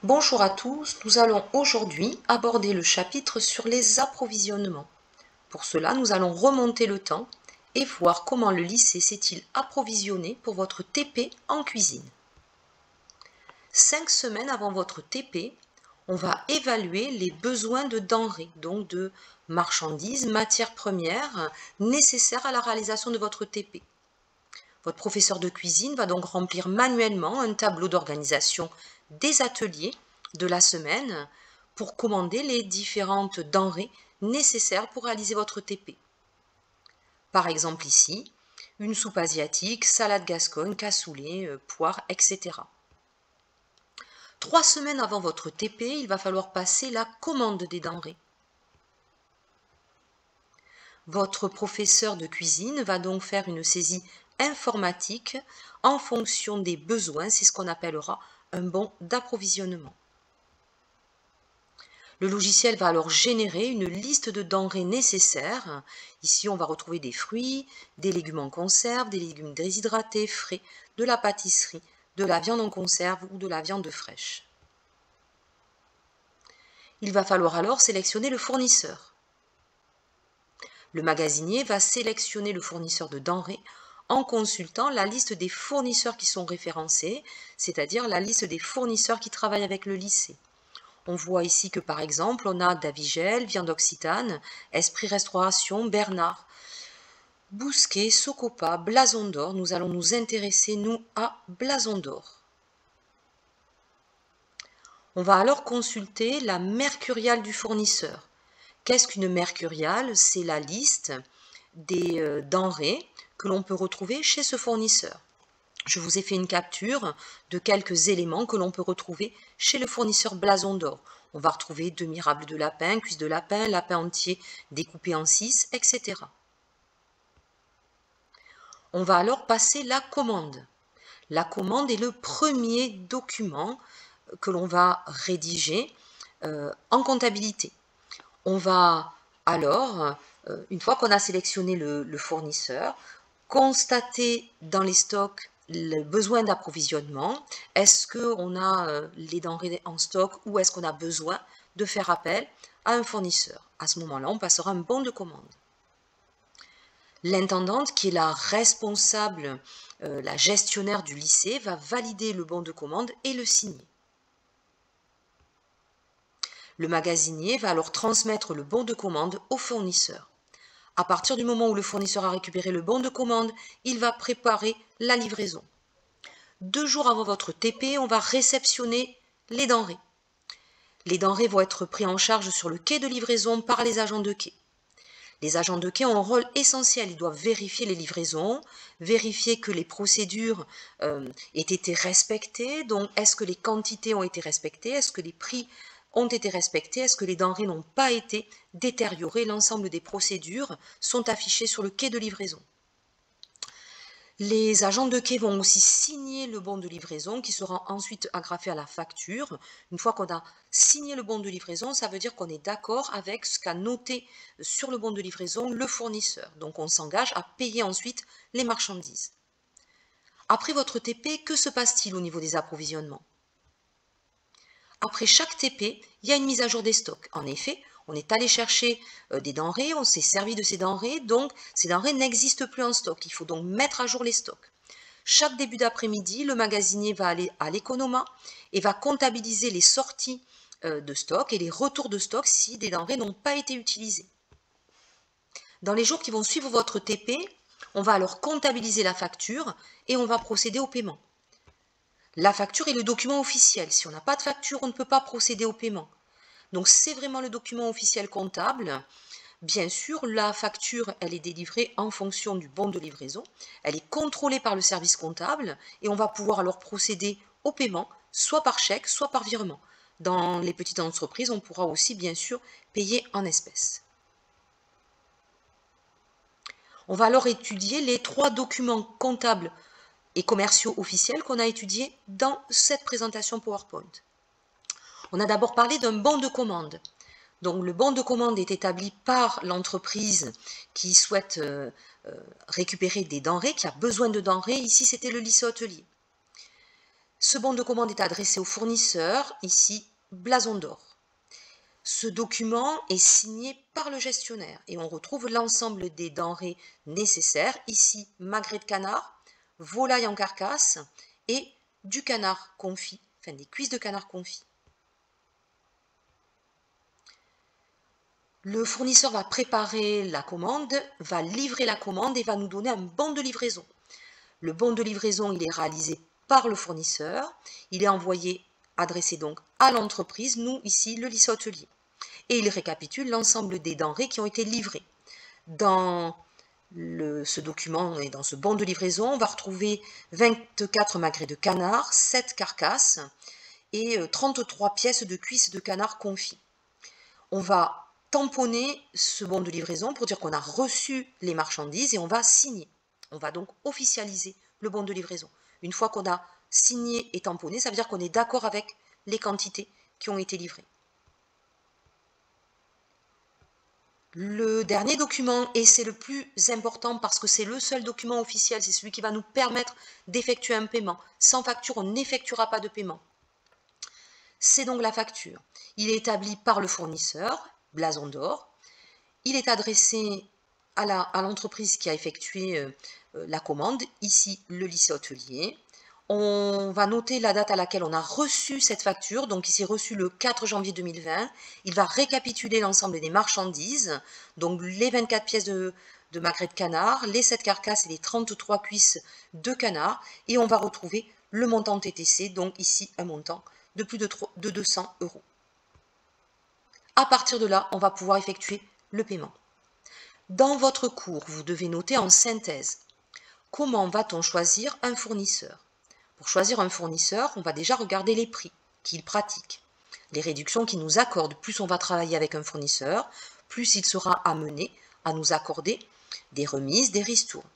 Bonjour à tous, nous allons aujourd'hui aborder le chapitre sur les approvisionnements. Pour cela, nous allons remonter le temps et voir comment le lycée s'est-il approvisionné pour votre TP en cuisine. 5 semaines avant votre TP, on va évaluer les besoins de denrées, donc de marchandises, matières premières nécessaires à la réalisation de votre TP. Votre professeur de cuisine va donc remplir manuellement un tableau d'organisation des ateliers de la semaine pour commander les différentes denrées nécessaires pour réaliser votre TP. Par exemple ici, une soupe asiatique, salade gascogne, cassoulet, poire, etc. 3 semaines avant votre TP, il va falloir passer la commande des denrées. Votre professeur de cuisine va donc faire une saisie informatique en fonction des besoins, c'est ce qu'on appellera un bon d'approvisionnement. Le logiciel va alors générer une liste de denrées nécessaires. Ici, on va retrouver des fruits, des légumes en conserve, des légumes déshydratés, frais, de la pâtisserie, de la viande en conserve ou de la viande fraîche. Il va falloir alors sélectionner le fournisseur. Le magasinier va sélectionner le fournisseur de denrées en consultant la liste des fournisseurs qui sont référencés, c'est-à-dire la liste des fournisseurs qui travaillent avec le lycée. On voit ici que par exemple, on a Davigel, Viande Occitane, Esprit Restauration, Bernard, Bousquet, Socopa, Blason d'Or. Nous allons nous intéresser, nous, à Blason d'Or. On va alors consulter la mercuriale du fournisseur. Qu'est-ce qu'une mercuriale? C'est la liste des denrées que l'on peut retrouver chez ce fournisseur. Je vous ai fait une capture de quelques éléments que l'on peut retrouver chez le fournisseur Blason d'Or. On va retrouver demi-rable de lapin, cuisse de lapin, lapin entier découpé en 6, etc. On va alors passer la commande. La commande est le premier document que l'on va rédiger en comptabilité. On va alors, une fois qu'on a sélectionné le fournisseur, constater dans les stocks le besoin d'approvisionnement. Est-ce qu'on a les denrées en stock ou est-ce qu'on a besoin de faire appel à un fournisseur? À ce moment-là, on passera un bon de commande. L'intendante, qui est la responsable, la gestionnaire du lycée, va valider le bon de commande et le signer. Le magasinier va alors transmettre le bon de commande au fournisseur. À partir du moment où le fournisseur a récupéré le bon de commande, il va préparer la livraison. 2 jours avant votre TP, on va réceptionner les denrées. Les denrées vont être prises en charge sur le quai de livraison par les agents de quai. Les agents de quai ont un rôle essentiel. Ils doivent vérifier les livraisons, vérifier que les procédures aient été respectées. Donc, est-ce que les quantités ont été respectées? Est-ce que les prix ont été respectés? Est-ce que les denrées n'ont pas été détériorées? L'ensemble des procédures sont affichées sur le quai de livraison. Les agents de quai vont aussi signer le bon de livraison qui sera ensuite agrafé à la facture. Une fois qu'on a signé le bon de livraison, ça veut dire qu'on est d'accord avec ce qu'a noté sur le bon de livraison le fournisseur. Donc on s'engage à payer ensuite les marchandises. Après votre TP, que se passe-t-il au niveau des approvisionnements? Après chaque TP, il y a une mise à jour des stocks. En effet, on est allé chercher des denrées, on s'est servi de ces denrées, donc ces denrées n'existent plus en stock. Il faut donc mettre à jour les stocks. Chaque début d'après-midi, le magasinier va aller à l'économa et va comptabiliser les sorties de stock et les retours de stock si des denrées n'ont pas été utilisées. Dans les jours qui vont suivre votre TP, on va alors comptabiliser la facture et on va procéder au paiement. La facture est le document officiel. Si on n'a pas de facture, on ne peut pas procéder au paiement. Donc c'est vraiment le document officiel comptable. Bien sûr, la facture, elle est délivrée en fonction du bon de livraison. Elle est contrôlée par le service comptable et on va pouvoir alors procéder au paiement, soit par chèque, soit par virement. Dans les petites entreprises, on pourra aussi bien sûr payer en espèces. On va alors étudier les 3 documents comptables et commerciaux officiels qu'on a étudiés dans cette présentation PowerPoint. On a d'abord parlé d'un bon de commande. Donc le bon de commande est établi par l'entreprise qui souhaite récupérer des denrées, qui a besoin de denrées. Ici, c'était le lycée hôtelier. Ce bon de commande est adressé au fournisseur, ici blason d'or. Ce document est signé par le gestionnaire et on retrouve l'ensemble des denrées nécessaires, ici magret de canard, volaille en carcasse et du canard confit, enfin des cuisses de canard confit. Le fournisseur va préparer la commande, va livrer la commande et va nous donner un bon de livraison. Le bon de livraison, il est réalisé par le fournisseur, il est envoyé, adressé donc à l'entreprise, nous ici le lycée hôtelier. Et il récapitule l'ensemble des denrées qui ont été livrées. Dans ce document et dans ce bon de livraison, on va retrouver 24 magrets de canard, 7 carcasses et 33 pièces de cuisses de canard confit. On va tamponner ce bon de livraison pour dire qu'on a reçu les marchandises et on va signer. On va donc officialiser le bon de livraison. Une fois qu'on a signé et tamponné, ça veut dire qu'on est d'accord avec les quantités qui ont été livrées. Le dernier document, et c'est le plus important parce que c'est le seul document officiel, c'est celui qui va nous permettre d'effectuer un paiement. Sans facture, on n'effectuera pas de paiement. C'est donc la facture. Il est établi par le fournisseur, blason d'or. Il est adressé à l'entreprise qui a effectué la commande, ici le lycée hôtelier. On va noter la date à laquelle on a reçu cette facture, donc ici reçu le 4 janvier 2020. Il va récapituler l'ensemble des marchandises, donc les 24 pièces de magret de canard, les 7 carcasses et les 33 cuisses de canard, et on va retrouver le montant TTC, donc ici un montant de plus de 200 €. À partir de là, on va pouvoir effectuer le paiement. Dans votre cours, vous devez noter en synthèse comment va-t-on choisir un fournisseur. Pour choisir un fournisseur, on va déjà regarder les prix qu'il pratique, les réductions qu'il nous accorde. Plus on va travailler avec un fournisseur, plus il sera amené à nous accorder des remises, des ristournes.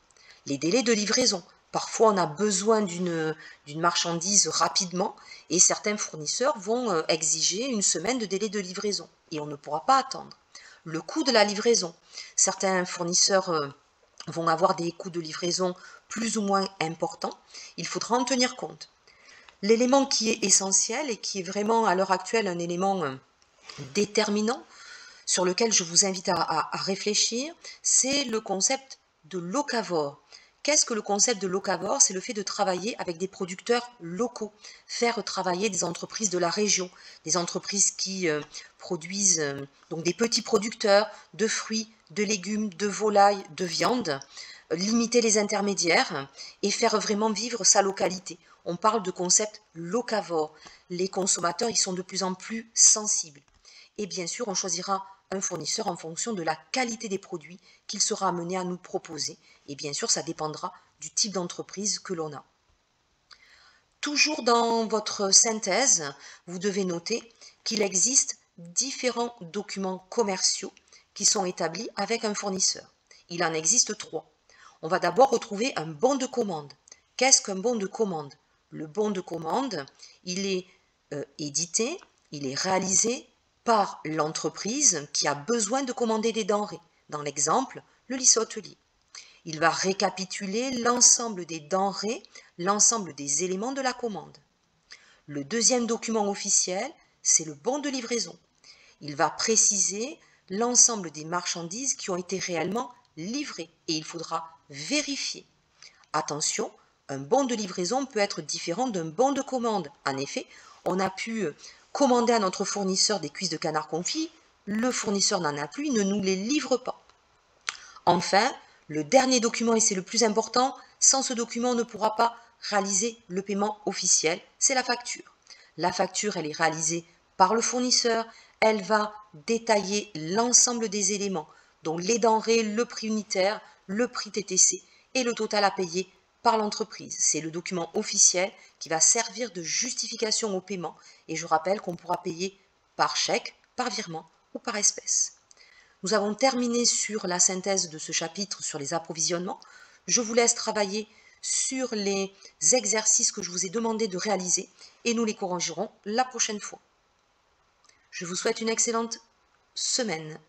Les délais de livraison. Parfois, on a besoin d'une marchandise rapidement et certains fournisseurs vont exiger une semaine de délai de livraison et on ne pourra pas attendre. Le coût de la livraison. Certains fournisseurs vont avoir des coûts de livraison plus ou moins importants. Il faudra en tenir compte. L'élément qui est essentiel et qui est vraiment à l'heure actuelle un élément déterminant sur lequel je vous invite à réfléchir, c'est le concept de locavore. Qu'est-ce que le concept de locavore? C'est le fait de travailler avec des producteurs locaux, faire travailler des entreprises de la région, des entreprises qui produisent donc des petits producteurs de fruits, de légumes, de volailles, de viande, limiter les intermédiaires et faire vraiment vivre sa localité. On parle de concept locavore. Les consommateurs, ils sont de plus en plus sensibles. Et bien sûr, on choisira un fournisseur en fonction de la qualité des produits qu'il sera amené à nous proposer. Et bien sûr, ça dépendra du type d'entreprise que l'on a. Toujours dans votre synthèse, vous devez noter qu'il existe différents documents commerciaux qui sont établis avec un fournisseur. Il en existe 3. On va d'abord retrouver un bon de commande. Qu'est-ce qu'un bon de commande? Le bon de commande, il est édité, il est réalisé par l'entreprise qui a besoin de commander des denrées. Dans l'exemple, le lycée hôtelier. Il va récapituler l'ensemble des denrées, l'ensemble des éléments de la commande. Le deuxième document officiel, c'est le bon de livraison. Il va préciser l'ensemble des marchandises qui ont été réellement livrées et il faudra vérifier. Attention, un bon de livraison peut être différent d'un bon de commande. En effet, on a pu commander à notre fournisseur des cuisses de canard confit, le fournisseur n'en a plus, il ne nous les livre pas. Enfin, le dernier document, et c'est le plus important, sans ce document, on ne pourra pas réaliser le paiement officiel, c'est la facture. La facture, elle est réalisée par le fournisseur, elle va détailler l'ensemble des éléments, donc les denrées, le prix unitaire, le prix TTC et le total à payer par l'entreprise. C'est le document officiel qui va servir de justification au paiement et je rappelle qu'on pourra payer par chèque, par virement ou par espèce. Nous avons terminé sur la synthèse de ce chapitre sur les approvisionnements. Je vous laisse travailler sur les exercices que je vous ai demandé de réaliser et nous les corrigerons la prochaine fois. Je vous souhaite une excellente semaine.